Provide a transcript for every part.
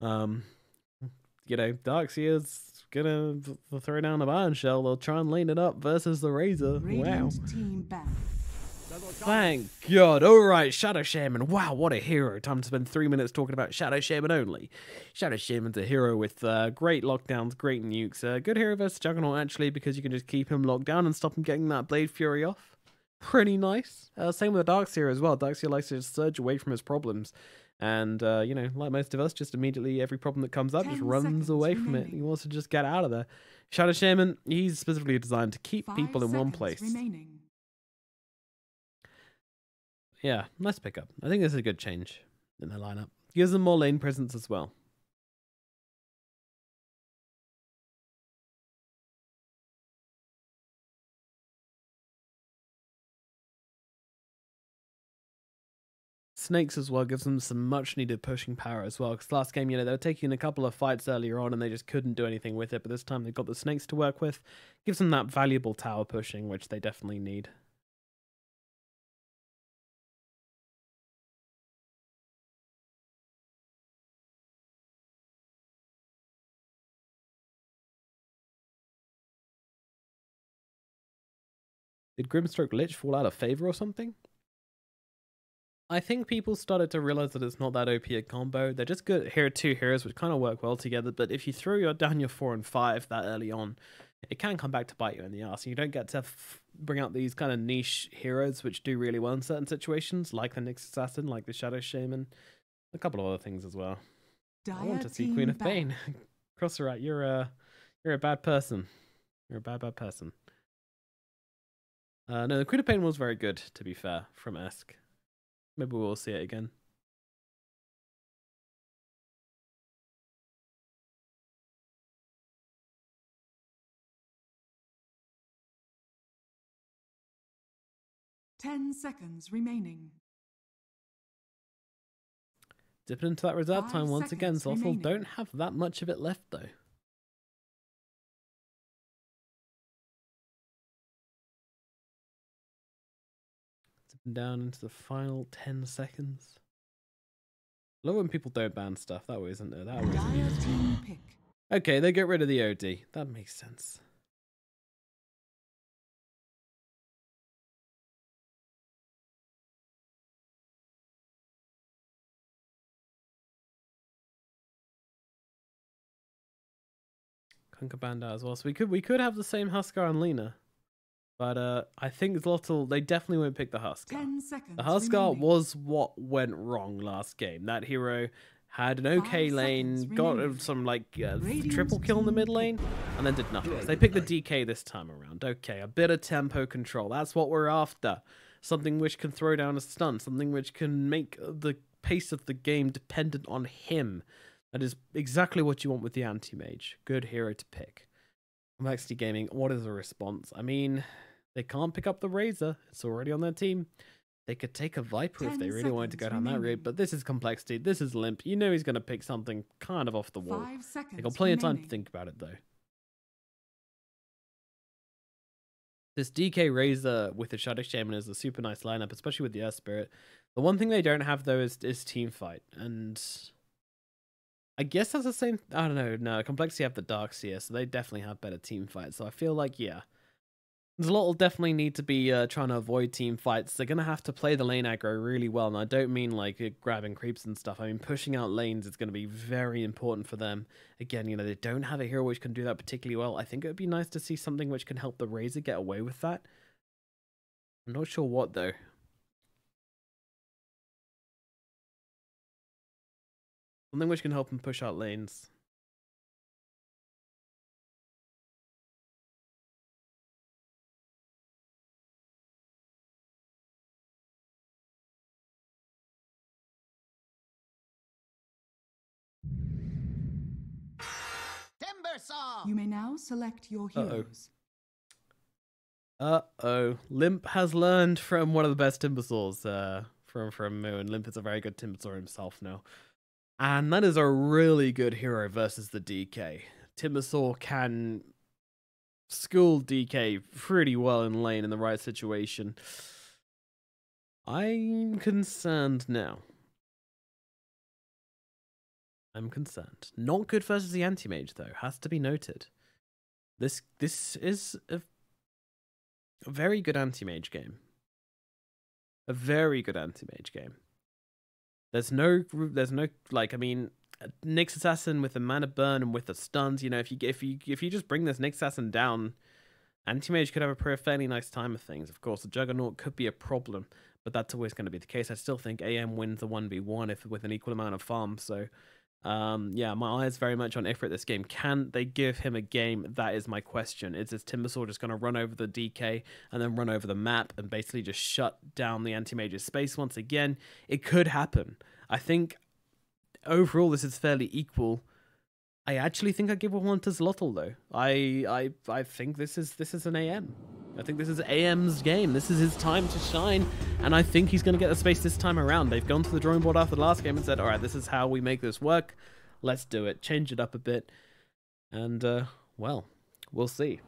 You know, Darkseer's gonna throw down a Iron Shell. They'll try and lane it up versus the Razor. Wow. Team back. Thank God. Alright, Shadow Shaman. Wow, what a hero. Time to spend 3 minutes talking about Shadow Shaman only. Shadow Shaman's a hero with great lockdowns, great nukes. Good hero versus Juggernaut, actually, because you can just keep him locked down and stop him getting that Blade Fury off. Pretty nice. Same with the Darkseer as well. Darkseer likes to just surge away from his problems. And, you know, like most of us, just immediately every problem that comes up just runs away from it. He wants to just get out of there. Shadow Shaman, he's specifically designed to keep people in one place. Remaining. Yeah, nice pickup. I think this is a good change in their lineup. Gives them more lane presence as well. Snakes as well gives them some much needed pushing power as well. Because last game, you know, they were taking a couple of fights earlier on and they just couldn't do anything with it. But this time they've got the snakes to work with. Gives them that valuable tower pushing, which they definitely need. Did Grimstroke Lich fall out of favor or something? I think people started to realize that it's not that OP a combo. They're just good two heroes which kind of work well together, but if you throw down your 4 and 5 that early on, it can come back to bite you in the ass. And you don't get to bring out these kind of niche heroes which do really well in certain situations, like the Nyx Assassin, like the Shadow Shaman, a couple of other things as well. I want to see Queen of Pain. Crosserite, you're a bad person. You're a bad person. No, the Queen of Pain was very good, to be fair, from Esk. Maybe we'll see it again. Ten seconds remaining. Dipping into that reserve time once again. Xolotl don't have that much of it left, though. Dipping down into the final 10 seconds. I love when people don't ban stuff. That way isn't there. That way isn't. Okay, they get rid of the OD. That makes sense. Conquer banned out as well. So we could have the same Huskar and Lena. But I think Xolotl, they definitely won't pick the Huskar. The Huskar was what went wrong last game. That hero had an okay lane, got some like triple kill in the mid lane, and then did nothing. So they picked the DK this time around. Okay, a bit of tempo control. That's what we're after. Something which can throw down a stun. Something which can make the pace of the game dependent on him. That is exactly what you want with the anti-mage. Good hero to pick. compLexity Gaming, what is the response? I mean, they can't pick up the Razor. It's already on their team. They could take a Viper if they really wanted to go down that route, but this is compLexity. This is Limp. You know he's going to pick something kind of off the wall. They got plenty of time to think about it, though. This DK Razor with the Shadow Shaman is a super nice lineup, especially with the Earth Spirit. The one thing they don't have, though, is team fight, and I guess that's the same. I don't know. No, compLexity have the Darkseer, so they definitely have better team fight. So I feel like, yeah, Xolotl will definitely need to be trying to avoid team fights. They're going to have to play the lane aggro really well. And I don't mean like grabbing creeps and stuff. I mean, pushing out lanes is going to be very important for them. Again, you know, they don't have a hero which can do that particularly well. I think it would be nice to see something which can help the Razor get away with that. I'm not sure what, though. Something which can help them push out lanes. You may now select your heroes. Limp has learned from one of the best Timbersaws from Moo, and Limp is a very good Timbersaw himself now. And that is a really good hero versus the DK. Timbersaw can school DK pretty well in lane in the right situation. I'm concerned now. I'm concerned. Not good versus the anti-mage, though. Has to be noted. This is a very good anti-mage game. A very good anti-mage game. There's no like, I mean, Nyx Assassin with a mana burn and with the stuns, you know, if you just bring this Nyx Assassin down, anti-mage could have a fairly nice time of things. Of course, the Juggernaut could be a problem, but that's always going to be the case. I still think AM wins the 1v1 with an equal amount of farm, so yeah, my eye is very much on Ifrit this game. Can they give him a game? That is my question. Is this Timbersaw just going to run over the DK and then run over the map and basically just shut down the anti-mage's space once again? It could happen. I think overall this is fairly equal. I actually think I give one to Xolotl though. I think this is an AM. I think this is AM's game. This is his time to shine, and I think he's going to get the space this time around. They've gone to the drawing board after the last game and said, all right, this is how we make this work. Let's do it. Change it up a bit. And, well, we'll see.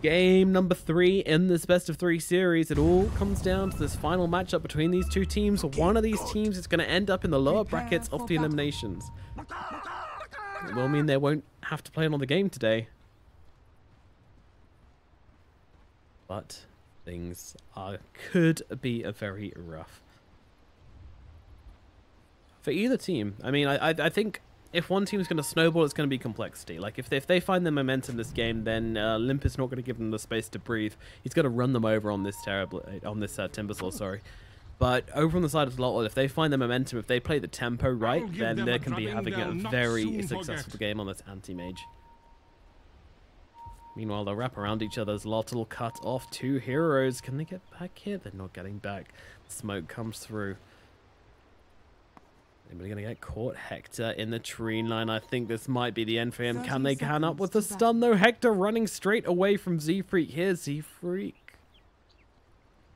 Game number 3 in this best of 3 series. It all comes down to this final matchup between these two teams. One of these teams is going to end up in the lower brackets of the eliminations. It will mean they won't have to play another game today. But things could be very rough for either team. I mean, I think if one team is going to snowball, it's going to be compLexity. Like, if they find the momentum this game, then Limp is not going to give them the space to breathe. He's going to run them over on this Timbersaw, sorry. But over on the side of Xolotl, if they find the momentum, if they play the tempo right, then they can be having a very successful game on this anti-mage. Meanwhile, they'll wrap around each other. Xolotl will cut off 2 heroes. Can they get back here? They're not getting back. Smoke comes through. Anybody going to get caught? Hector in the tree line. I think this might be the end for him. Can they can up with the stun, though? Hector running straight away from Z-Freak. Here's Z-Freak.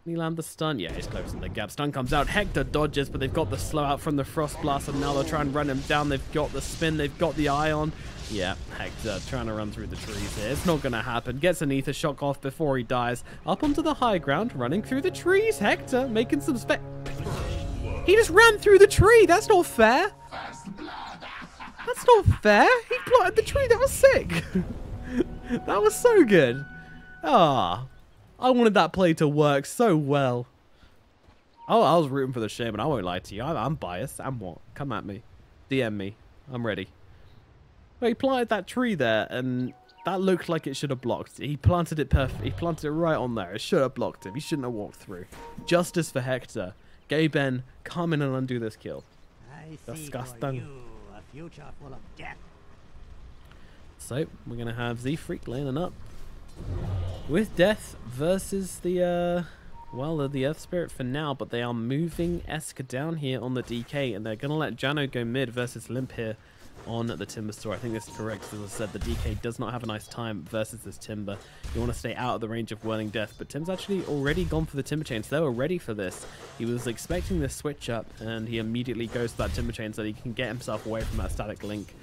Can he land the stun? Yeah, he's closing the gap. Stun comes out. Hector dodges, but they've got the slow out from the Frost Blast, and now they'll try and run him down. They've got the spin. They've got the Ion. Yeah, Hector trying to run through the trees here. It's not going to happen. Gets an Ether Shock off before he dies. Up onto the high ground, running through the trees. Hector making some He just ran through the tree. That's not fair. That's not fair. He plotted the tree. That was sick. That was so good. Ah, I wanted that play to work so well. Oh, I was rooting for the Shaman. I won't lie to you. I'm biased. I'm what? Come at me. DM me. I'm ready. Well, he planted that tree there, and that looked like it should have blocked. He planted it perfect. He planted it right on there. It should have blocked him. He shouldn't have walked through. Justice for Hector. Gay Ben, come in and undo this kill. Disgusting. A future full of death. So, we're going to have Z-Freak laning up with Death versus the, well, the Earth Spirit for now, but they are moving Eska down here on the DK, and they're going to let Jano go mid versus Limp here on the Timber Store. I think this is correct. As I said, the DK does not have a nice time versus this Timber. You want to stay out of the range of Whirling Death, but Tim's actually already gone for the Timber Chain, so they were ready for this. He was expecting this switch up, and he immediately goes for that Timber Chain so that he can get himself away from that static link.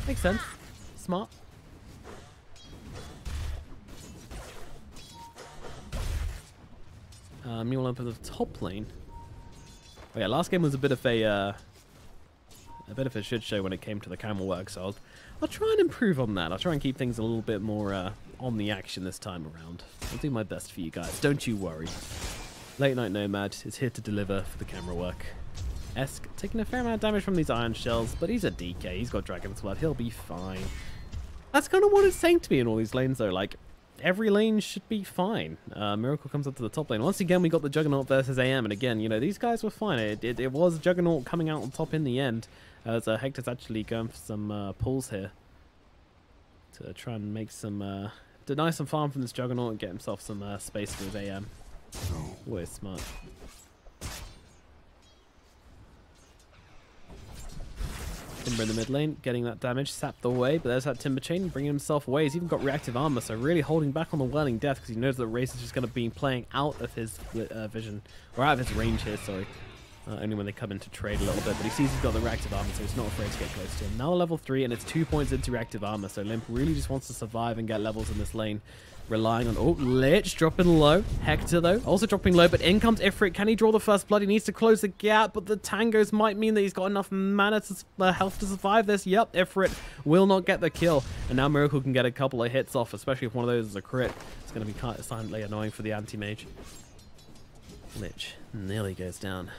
Makes sense. Smart. Meanwhile, for the top lane. Oh yeah, last game was a bit of a shit show when it came to the camel work, so I'll try and improve on that. I'll try and keep things a little bit more on the action this time around. I'll do my best for you guys. Don't you worry. Late Night Nomad is here to deliver for the camera work. Esk taking a fair amount of damage from these iron shells, but he's a DK. He's got Dragon's Blood. He'll be fine. That's kind of what it's saying to me in all these lanes, though. Like, every lane should be fine. Miracle comes up to the top lane. Once again, we got the Juggernaut versus AM, and again, you know, these guys were fine. It was Juggernaut coming out on top in the end. As Hector's actually going for some pulls here to try and make some, deny some farm from this Juggernaut and get himself some space with AM. Always smart. Timber in the mid lane, getting that damage, sapped away, but there's that Timber Chain, bringing himself away. He's even got reactive armor, so really holding back on the Whirling Death because he knows that Race is just going to be playing out of his vision, or out of his range here, sorry. only when they come in to trade a little bit, but he sees he's got the reactive armor, so he's not afraid to get close to him. Now level 3, and it's 2 points into reactive armor, so Limp really just wants to survive and get levels in this lane, relying on... Oh, Lich dropping low. Hector, though, also dropping low, but in comes Ifrit. Can he draw the first blood? He needs to close the gap, but the tangos might mean that he's got enough mana to health to survive this. Yep, Ifrit will not get the kill, and now Miracle can get a couple of hits off, especially if one of those is a crit. It's going to be kind of silently annoying for the anti-mage. Lich nearly goes down.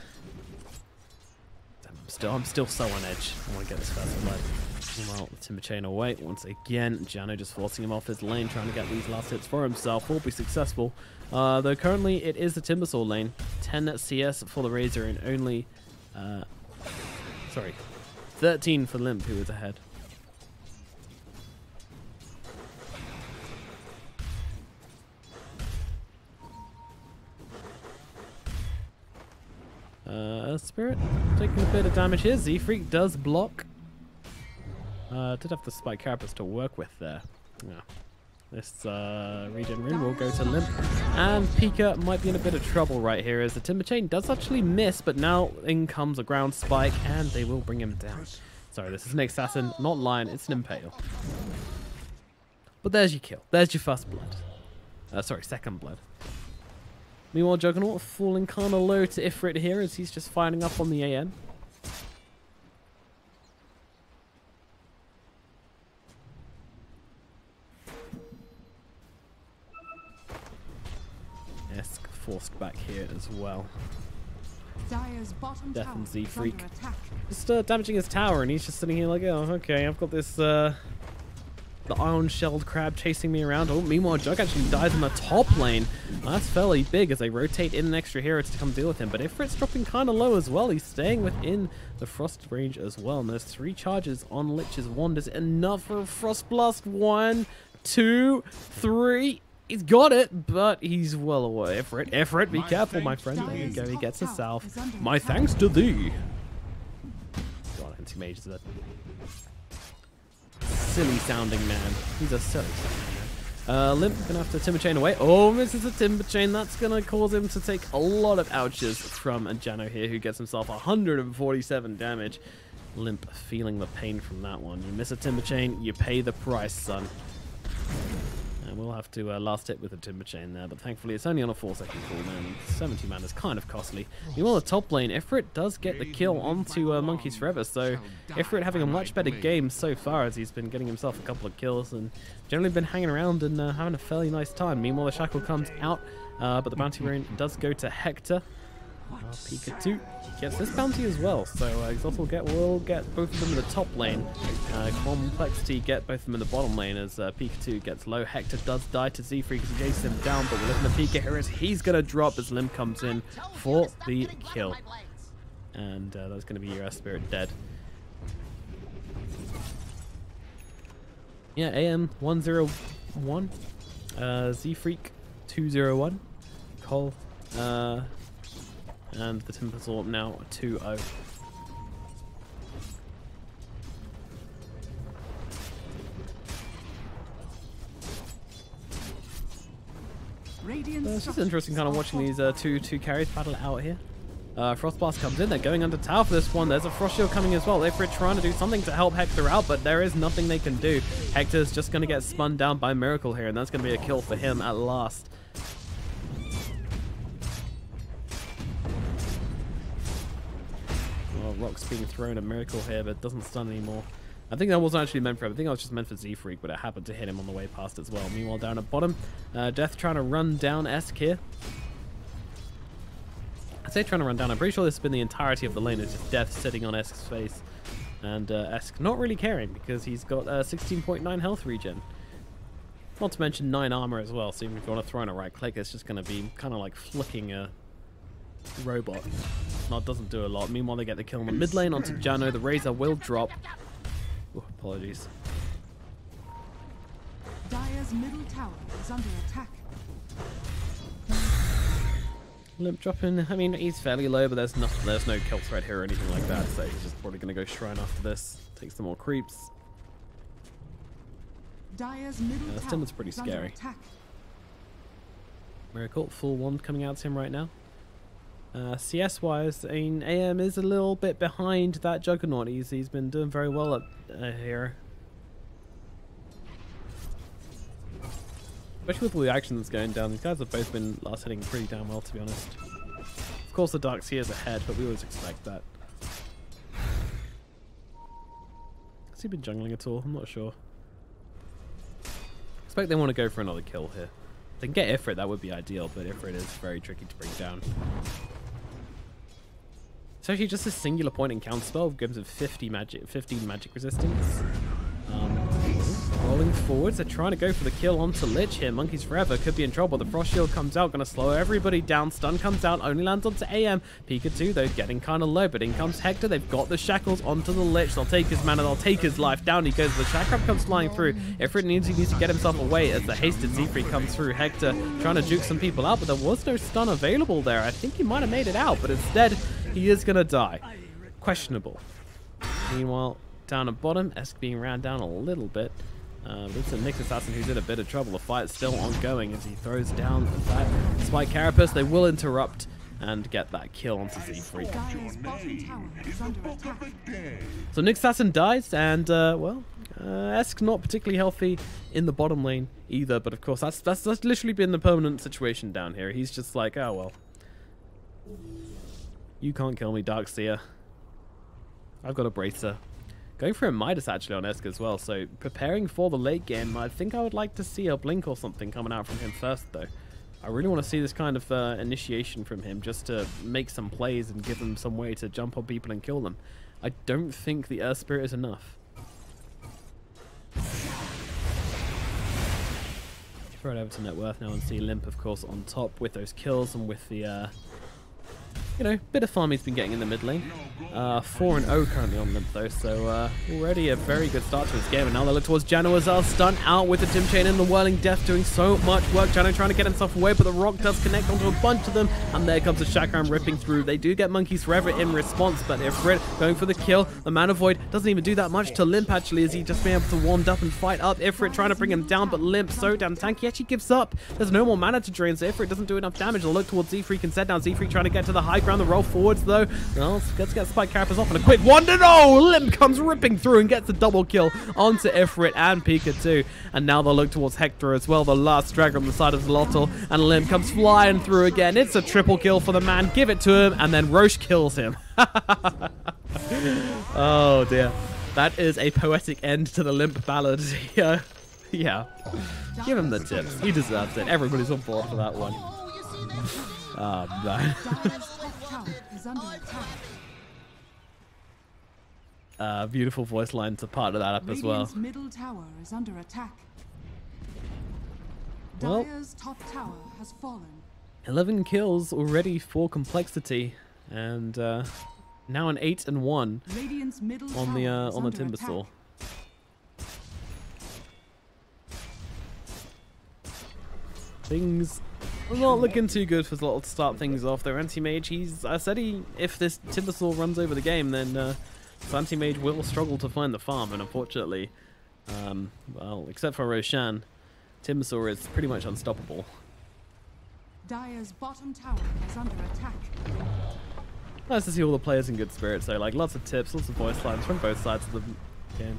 I'm still so on edge. I want to get this first blood. Well, the Timber Chain away once again. Jano just forcing him off his lane, trying to get these last hits for himself. Will be successful. Though currently it is the Timbersaw lane. 10 CS for the Razor and only... 13 for Limp, who is ahead. Spirit taking a bit of damage here. Z-Freak does block. Did have the Spike Carapace to work with there. Yeah. This regen rune will go to Limp. And Pika might be in a bit of trouble right here as the Timber Chain does actually miss, but now in comes a ground spike and they will bring him down. Sorry, this is an assassin, not Lion, it's an Impale. But there's your kill. There's your first blood. Second blood. Meanwhile, Juggernaut falling kind of low to Ifrit here as he's just firing up on the AN. Esk forced back here as well. Death and Z-Freak. Just damaging his tower, and he's just sitting here like, oh, okay, I've got this... the iron-shelled crab chasing me around. Oh, meanwhile, Jug actually dies in the top lane. That's fairly big as they rotate in an extra hero to come deal with him. But Ifrit's dropping kind of low as well. He's staying within the frost range as well. And there's 3 charges on Lich's wand. Is enough for a Frost Blast? 1, 2, 3. He's got it, but he's well away. Ifrit, be careful, my friend. There you go. He gets us south. My thanks to thee. God, anti-mage is a silly sounding man. He's a silly sounding man. Limp gonna have to Timber Chain away. Oh, misses a Timber Chain. That's gonna cause him to take a lot of ouches from Jano here, who gets himself 147 damage. Limp feeling the pain from that one. You miss a Timber Chain, you pay the price, son. And we'll have to last hit with a Timber Chain there, but thankfully it's only on a 4-second cooldown. 70 mana is kind of costly. Meanwhile, the top lane, Ifrit does get the kill onto Monkeys Forever, so Ifrit having a much better game so far as he's been getting himself a couple of kills and generally been hanging around and having a fairly nice time. Meanwhile, the Shackle comes out, but the bounty rune does go to Hector. Pika 2 gets this bounty as well, so Xolotl will get both of them in the top lane. compLexity get both of them in the bottom lane as Pika 2 gets low. Hector does die to Z-Freak as he chases him down, but we're looking at Pika here as he's going to drop as Limp comes in for the kill. And that's going to be your Spirit dead. Yeah, AM 101, Z-Freak 201, Cole, and the Timbersaw now 2-0. It's just interesting kind of watching these two carries battle out here. Frostblast comes in, they're going under tower for this one. There's a Frost Shield coming as well. Ifrit trying to do something to help Hector out, but there is nothing they can do. Hector's just going to get spun down by Miracle here, and that's going to be a kill for him at last. Rocks being thrown at Miracle here, but doesn't stun anymore. I think that wasn't actually meant for him. I think that was just meant for Z-Freak, but it happened to hit him on the way past as well. Meanwhile, down at bottom, Death trying to run down Esk here. I say trying to run down. I'm pretty sure this has been the entirety of the lane. It's just Death sitting on Esk's face. And Esk not really caring because he's got 16.9 health regen. Not to mention 9 armor as well. So even if you want to throw in a right click, it's just going to be kind of like flicking a robot. No, it doesn't do a lot. Meanwhile, they get the kill in the mid lane onto Jano. The Razor will drop. Ooh, apologies. Dire's middle tower is under attack. Limp dropping. I mean, he's fairly low, but there's no kill threat here or anything like that. So he's just probably going to go Shrine after this. Take some more creeps. Dire's middle This Timber's pretty scary. Miracle, full wand coming out to him right now. CS-wise, I mean, AM is a little bit behind that Juggernaut. He's been doing very well up here. Especially with all the action that's going down. These guys have both been last hitting pretty damn well, to be honest. Of course, the Dark Seer's ahead, but we always expect that. Has he been jungling at all? I'm not sure. I expect they want to go for another kill here. If they can get Ifrit, that would be ideal, but Ifrit is very tricky to bring down. It's actually just a singular point in counterspell gives him 15 magic resistance. Rolling forwards, they're trying to go for the kill onto Lich here. Monkeys Forever could be in trouble. The Frost Shield comes out, going to slow everybody down. Stun comes out, only lands onto AM. Pika 2, though, getting kind of low, but in comes Hector. They've got the shackles onto the Lich. They'll take his mana, they'll take his life. Down he goes. The Chakram comes flying through. Ifrit needs to get himself away as the hasted Zephyr comes through. Hector trying to juke some people out, but there was no stun available there. I think he might have made it out, but instead, he is going to die. Questionable. Meanwhile, down at bottom, Esk being ran down a little bit. It's a Nyx Assassin who's in a bit of trouble. The fight's still ongoing as he throws down that Spike Carapace. They will interrupt and get that kill onto Z3. So Nyx Assassin dies, and well, Esk not particularly healthy in the bottom lane either. But of course, that's literally been the permanent situation down here. He's just like, oh well, you can't kill me, Darkseer. I've got a Bracer. Going for a Midas actually on Esk as well, so preparing for the late game. I think I would like to see a Blink or something coming out from him first, though. I really want to see this kind of initiation from him, just to make some plays and give him some way to jump on people and kill them. I don't think the Earth Spirit is enough. Throw it over to net worth now and see Limp, of course, on top with those kills and with the you know, bit of farm he's been getting in the mid lane. 4-0 currently on Limp though, so already a very good start to his game. And now they look towards Jano as well. Stun out with the Tim Chain and the Whirling Death doing so much work. Jano trying to get himself away, but the rock does connect onto a bunch of them. And there comes the Chakram ripping through. They do get Monkeys Forever in response, but Ifrit going for the kill. The Mana Void doesn't even do that much to Limp actually, as he just been able to warm up and fight up. Ifrit trying to bring him down, but Limp so damn tanky. He actually gives up. There's no more mana to drain, so Ifrit doesn't do enough damage. They'll look towards Z-Freak instead. Now Z-Freak trying to get to the high ground. The roll forwards though. Well, let's get Spike Carapace off and a quick one. No! Limp comes ripping through and gets a double kill onto Ifrit and Pika 2. And now they'll look towards Hector as well, the last drag on the side of Xolotl. And Limp comes flying through again. It's a triple kill for the man. Give it to him, and then Roche kills him. Oh dear. That is a poetic end to the Limp ballad. Yeah. Yeah. Give him the tips. He deserves it. Everybody's on board for that one. Oh, man. Beautiful voice line to partner that up as well. Middle tower is under attack. Well, Dire's top tower has fallen. 11 kills already for compLexity, and now an 8-1 on the Timbersaw. Things are not looking too good for Xolotl to start things off. Their anti-mage, if this Timbersaw runs over the game, then this anti-mage will struggle to find the farm, and unfortunately, well, except for Roshan, Timbersaw is pretty much unstoppable. Dire's bottom tower is under attack. Nice to see all the players in good spirits, though. Like, lots of tips, lots of voice lines from both sides of the game.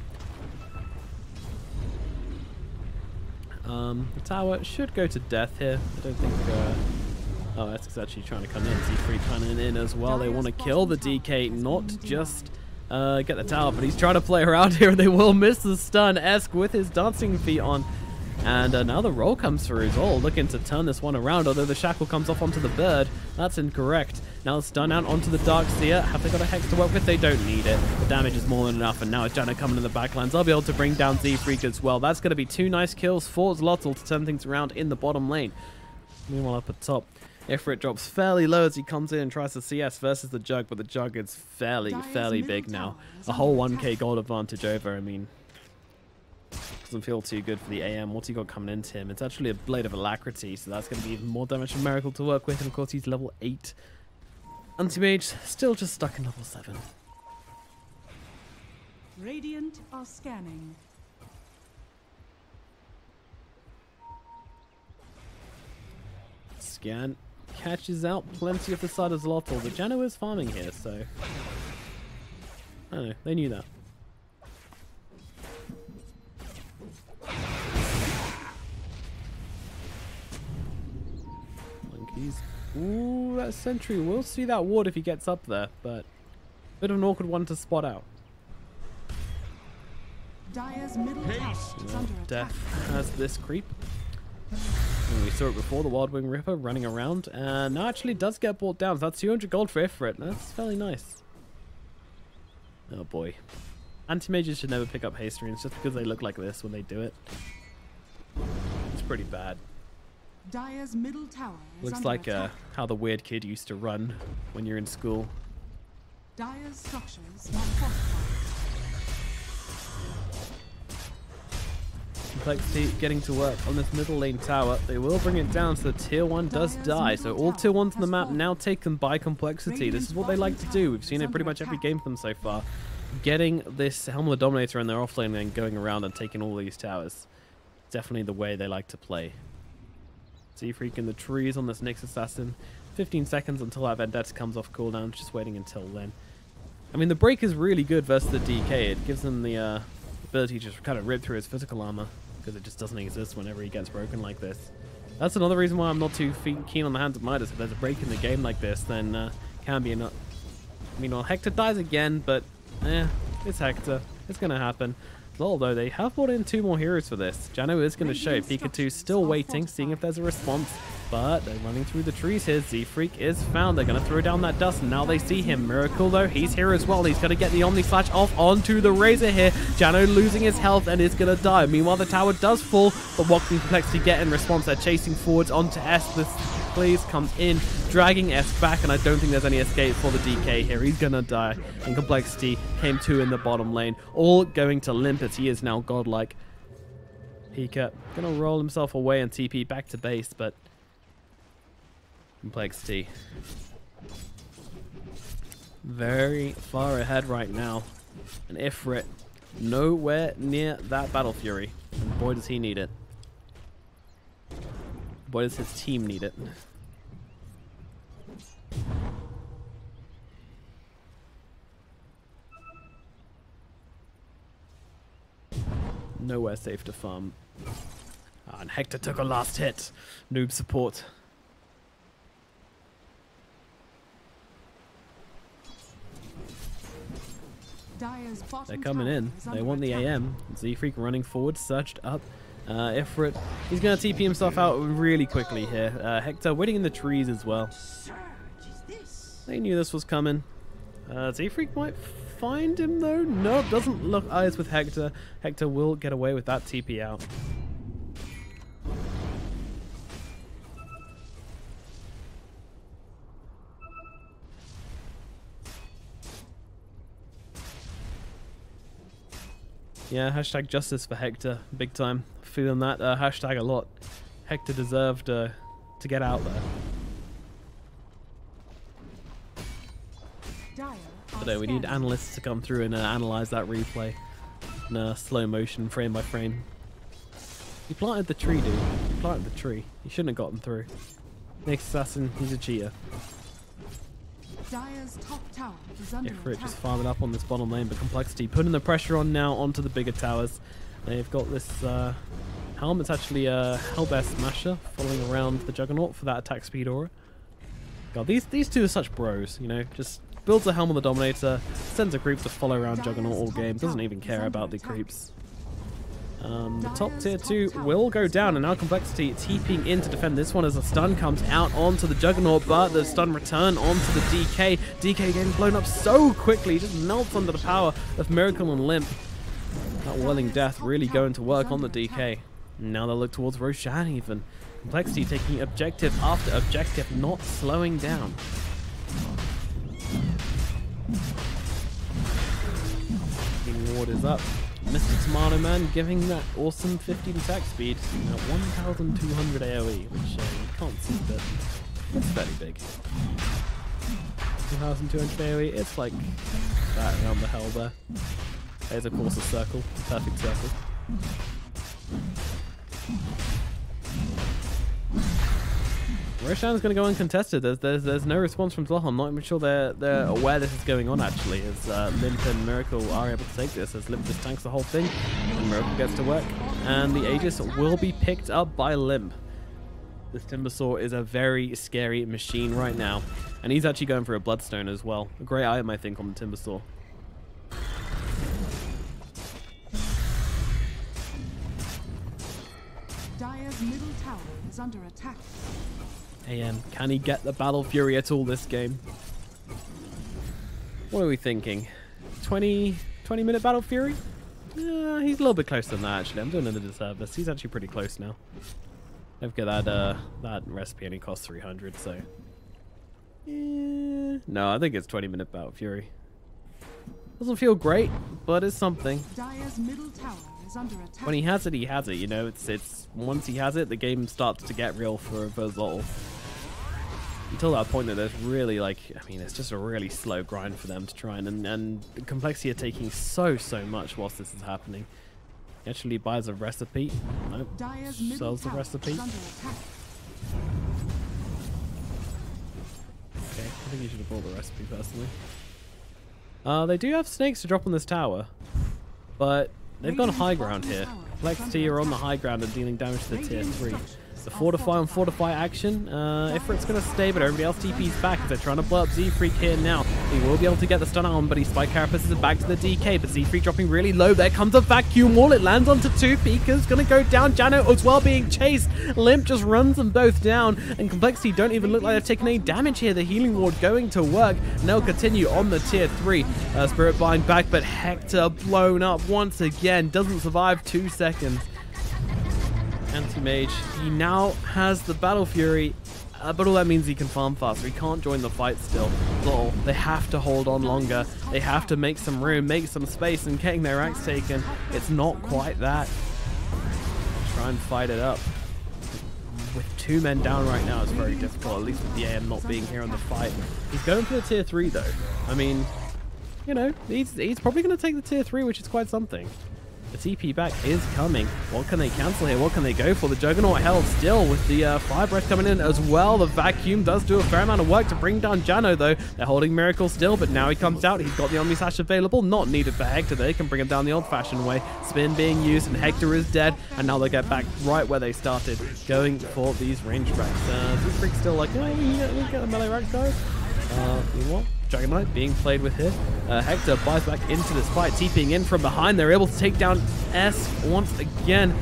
The tower should go to death here. I don't think... oh, Esk's actually trying to come in. Z3 coming in as well. They want to kill the DK, not just get the tower, but he's trying to play around here, and they will miss the stun. Esk with his dancing feet on. And now the roll comes through. Xolotl looking to turn this one around, although the shackle comes off onto the bird. That's incorrect. Now the stun out onto the Darkseer. Have they got a Hex to work with? They don't need it. The damage is more than enough, and now it's Janna coming in the backlines. They'll be able to bring down Z-Freak as well. That's going to be 2 nice kills for Xolotl to turn things around in the bottom lane. Meanwhile, up at top, Ifrit drops fairly low as he comes in and tries to CS versus the Jug, but the Jug is fairly big now. A whole 1k gold advantage over. I mean, doesn't feel too good for the AM. What's he got coming into him? It's actually a Blade of Alacrity, so that's going to be even more damage from Miracle to work with. And of course, he's level 8. Anti-Mage still just stuck in level 7. Radiant are scanning. Scan. catches out plenty of the side of Xolotl. The Jano is farming here, so... I don't know, they knew that. Monkeys. Ooh, that sentry. We'll see that ward if he gets up there, but... bit of an awkward one to spot out. Dire's middle tower is under attack. Death has this creep. And we saw it before, the Wild Wing Ripper running around, and now actually does get brought down. So that's 200 gold for Ifrit. That's fairly nice. Oh boy. Anti-mages should never pick up haste runes just because they look like this when they do it. It's pretty bad. Dire's middle tower is Looks under like attack. how the weird kid used to run when you're in school. Dire's structures not fortified. compLexity getting to work on this middle lane tower. They will bring it down, so tier 1 does die. So all tier 1s on the map now taken by compLexity. This is what they like to do. We've seen it pretty much every game from them so far. Getting this Helm of the Dominator in their offlane and going around and taking all these towers. Definitely the way they like to play. Z-Freak in the trees on this Nyx Assassin. 15 seconds until that Vendetta comes off cooldown. Just waiting until then. I mean, the break is really good versus the DK. It gives them the ability to just kind of rip through his physical armor, because it just doesn't exist whenever he gets broken like this. That's another reason why I'm not too keen on the Hands of Midas. If there's a break in the game like this, then can be enough. I mean, well, Hector dies again, but it's Hector. It's going to happen. Although they have brought in 2 more heroes for this. Jano is going to show. Pikachu's still waiting, seeing if there's a response. But they're running through the trees here. Z-Freak is found. They're going to throw down that dust. And now they see him. Miracle, though, he's here as well. He's going to get the Omni Slash off onto the Razor here. Jano losing his health and is going to die. Meanwhile, the tower does fall. But what can compLexity get in response? They're chasing forwards onto S. This Blaze comes in, dragging S back. And I don't think there's any escape for the DK here. He's going to die. And compLexity came 2 in the bottom lane. All going to limp as he is now godlike. Pika going to roll himself away and TP back to base, but compLexity very far ahead right now. And Ifrit nowhere near that Battle Fury. And boy does he need it. Boy does his team need it. Nowhere safe to farm. And Hector took a last hit. Noob support. They're coming in. They want the AM. Z-Freak running forward, surged up. Ifrit, he's going to TP himself out really quickly here. Hector waiting in the trees as well. They knew this was coming. Z-Freak might find him though. Nope, doesn't look eyes with Hector. Hector will get away with that TP out. Yeah, hashtag justice for Hector. Big time. Feeling that hashtag a lot. Hector deserved to get out there. But we need analysts to come through and analyze that replay in slow motion, frame by frame. He planted the tree, dude. He planted the tree. He shouldn't have gotten through. Next assassin, he's a cheater. Dire's top tower is under Ifrit just farming up on this bottom lane, but compLexity putting the pressure on now onto the bigger towers. They've got this helm. It's actually a Hellbear Smasher following around the Juggernaut for that attack speed aura. God, these two are such bros, you know, just builds a Helm of the Dominator, sends a creep to follow around Juggernaut all game, doesn't even care about the creeps. The top tier 2 will go down, and now compLexity TPing in to defend this one as a stun comes out onto the Juggernaut, but the stun return onto the DK. DK getting blown up so quickly, just melts under the power of Miracle and Limp. That Welling Death really going to work on the DK. Now they'll look towards Roshan even. compLexity taking objective after objective, not slowing down. Ward is up. Mr. Tomato Man giving that awesome 15 attack speed at 1200 AoE, which you can't see, but it's fairly big. 2200 AoE, it's like that around the hell there. There's of course a circle, a perfect circle. Roshan's going to go uncontested. There's no response from Xolotl. I'm not even sure they're aware this is going on, actually, as Limp and Miracle are able to take this, as Limp just tanks the whole thing, and Miracle gets to work, and the Aegis will be picked up by Limp. This Timbersaw is a very scary machine right now, and he's actually going for a Bloodstone as well. A great item, I think, on the Timbersaw. Dire's middle tower is under attack. AM, can he get the Battle Fury at all this game? What are we thinking? 20-minute Battle Fury? He's a little bit closer than that, actually. I'm doing him a disservice. He's actually pretty close now. Don't forget that recipe only costs 300, so... No, I think it's 20-minute Battle Fury. Doesn't feel great, but it's something. Dire's middle tower is under attack. When he has it, you know. It's once he has it, the game starts to get real for Xolotl. Until that point, that there's really, like, I mean, it's just a really slow grind for them to try and compLexity are taking so much whilst this is happening. He actually buys a recipe. Nope. Sells the recipe. Okay, I think you should have bought the recipe personally. They do have snakes to drop on this tower, but they've gone high ground here. compLexity are on the high ground and dealing damage to the tier 3. The fortify on fortify action. Ifrit's going to stay, but everybody else TP's back as they're trying to blow up Z-Freak here now. He will be able to get the stun on, but he Spike Carapaces it back to the DK, but Z-Freak dropping really low. There comes a vacuum wall. It lands onto 2. Pika's going to go down. Jano as well being chased. Limp just runs them both down, and compLexity don't even look like they've taken any damage here. The healing ward going to work, and they'll continue on the tier 3. Spirit Bind back, but Hector blown up once again. Doesn't survive 2 seconds. Anti-Mage, he now has the Battle Fury, but all that means he can farm faster. He can't join the fight still. So they have to hold on longer. They have to make some room, make some space, and getting their axe taken, it's not quite that. Try and fight it up. With 2 men down right now, it's very difficult, at least with the AM not being here on the fight. He's going for the tier 3 though. I mean, you know, he's probably going to take the tier 3, which is quite something. The TP back is coming. What can they cancel here? What can they go for? The Juggernaut held still with the Fire Breath coming in as well. The Vacuum does do a fair amount of work to bring down Jano, though. They're holding Miracle still, but now he comes out. He's got the Omni Slash available. Not needed for Hector. They can bring him down the old-fashioned way. Spin being used, and Hector is dead. And now they get back right where they started, going for these range racks. Z-Freak's still like, oh, we get the melee racks, guys. Meanwhile, Juggernaut being played with here. Hector buys back into this fight, TPing in from behind. They're able to take down S once again.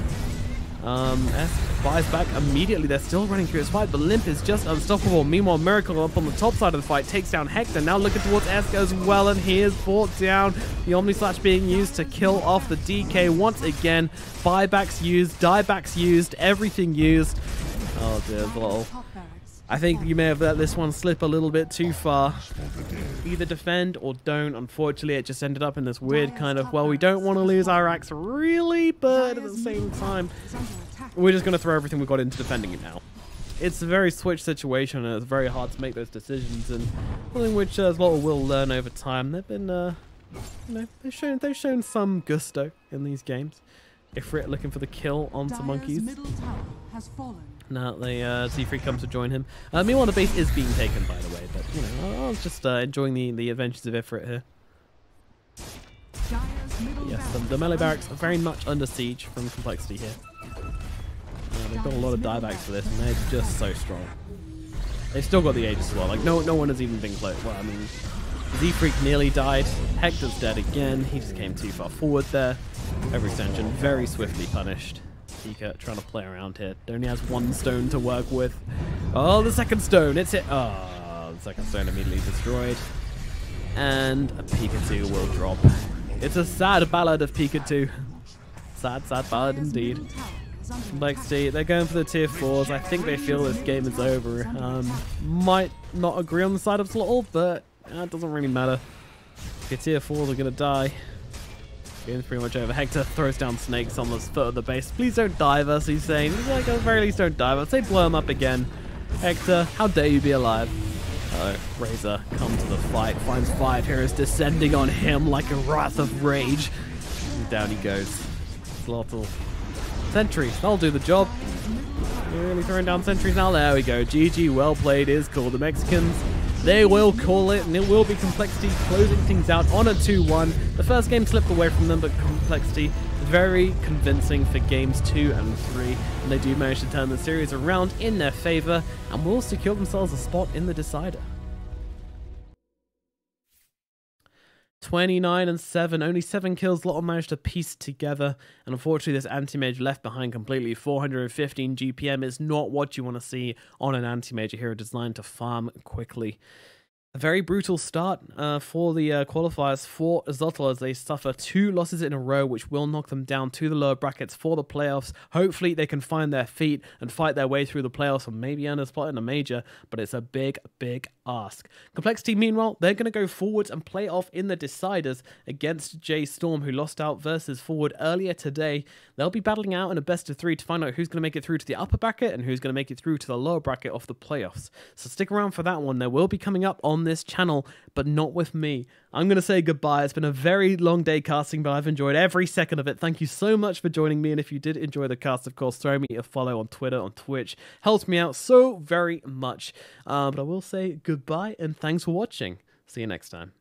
S buys back immediately. They're still running through this fight, but Limp is just unstoppable. Meanwhile, Miracle up on the top side of the fight takes down Hector. Now looking towards S as well, and he is brought down. The Omni Slash being used to kill off the DK once again. Buybacks used, diebacks used, everything used. Oh dear, Xolotl. I think you may have let this one slip a little bit too far. Either defend or don't. Unfortunately, it just ended up in this weird kind of, well, we don't want to lose our axe really, but at the same time, we're just going to throw everything we've got into defending it now. It's a very switch situation, and it's very hard to make those decisions, and something which Xolotl will learn over time. They've been, you know, they've shown some gusto in these games. Ifrit looking for the kill onto monkeys. Now the Z-Freak comes to join him. Meanwhile, the base is being taken, by the way, but you know, I was just enjoying the adventures of Ifrit here. Yes, the melee barracks are very much under siege from compLexity here. They've got a lot of diebacks for this, and they're just so strong. They've still got the Aegis as well. Like no one has even been close. Well, I mean, Z-Freak nearly died. Hector's dead again. He just came too far forward there. Overextension very swiftly punished. Pika trying to play around here. Only has 1 stone to work with. Oh, the second stone. It's it. Oh, the second stone immediately destroyed. And a Pikachu will drop. It's a sad ballad of Pikachu. Sad ballad indeed. compLexity, they're going for the tier 4s. I think they feel this game is over. Might not agree on the side of Xolotl, but it doesn't really matter. The tier 4s are going to die. Game's pretty much over. Hector throws down snakes on the foot of the base. Please don't dive us, he's saying. He's like, at the very least, don't dive us. They blow him up again. Hector, how dare you be alive? Razor comes to the fight, finds 5 heroes descending on him like a wrath of rage. And down he goes. Xolotl. Sentry, that'll do the job. Really throwing down sentries now. There we go. GG, well played is called. The Mexicans, they will call it, and it will be compLexity closing things out on a 2-1. The first game slipped away from them, but compLexity very convincing for games 2 and 3. And they do manage to turn the series around in their favor and will secure themselves a spot in the decider. 29-7, only 7 kills Xolotl managed to piece together, and unfortunately this anti-mage left behind completely. 415 GPM is not what you want to see on an anti-mage hero designed to farm quickly. A very brutal start for the qualifiers for Xolotl as they suffer 2 losses in a row, which will knock them down to the lower brackets for the playoffs. Hopefully they can find their feet and fight their way through the playoffs and maybe earn a spot in a major, but it's a big, big ask. compLexity, meanwhile, they're going to go forward and play off in the deciders against J Storm, who lost out versus Forward earlier today. They'll be battling out in a best of 3 to find out who's going to make it through to the upper bracket and who's going to make it through to the lower bracket of the playoffs. So stick around for that one. There will be coming up on this channel, but not with me. I'm going to say goodbye. It's been a very long day casting, but I've enjoyed every second of it. Thank you so much for joining me, and if you did enjoy the cast, of course, throw me a follow on Twitter, on Twitch. Helps me out so very much. But I will say goodbye, and thanks for watching. See you next time.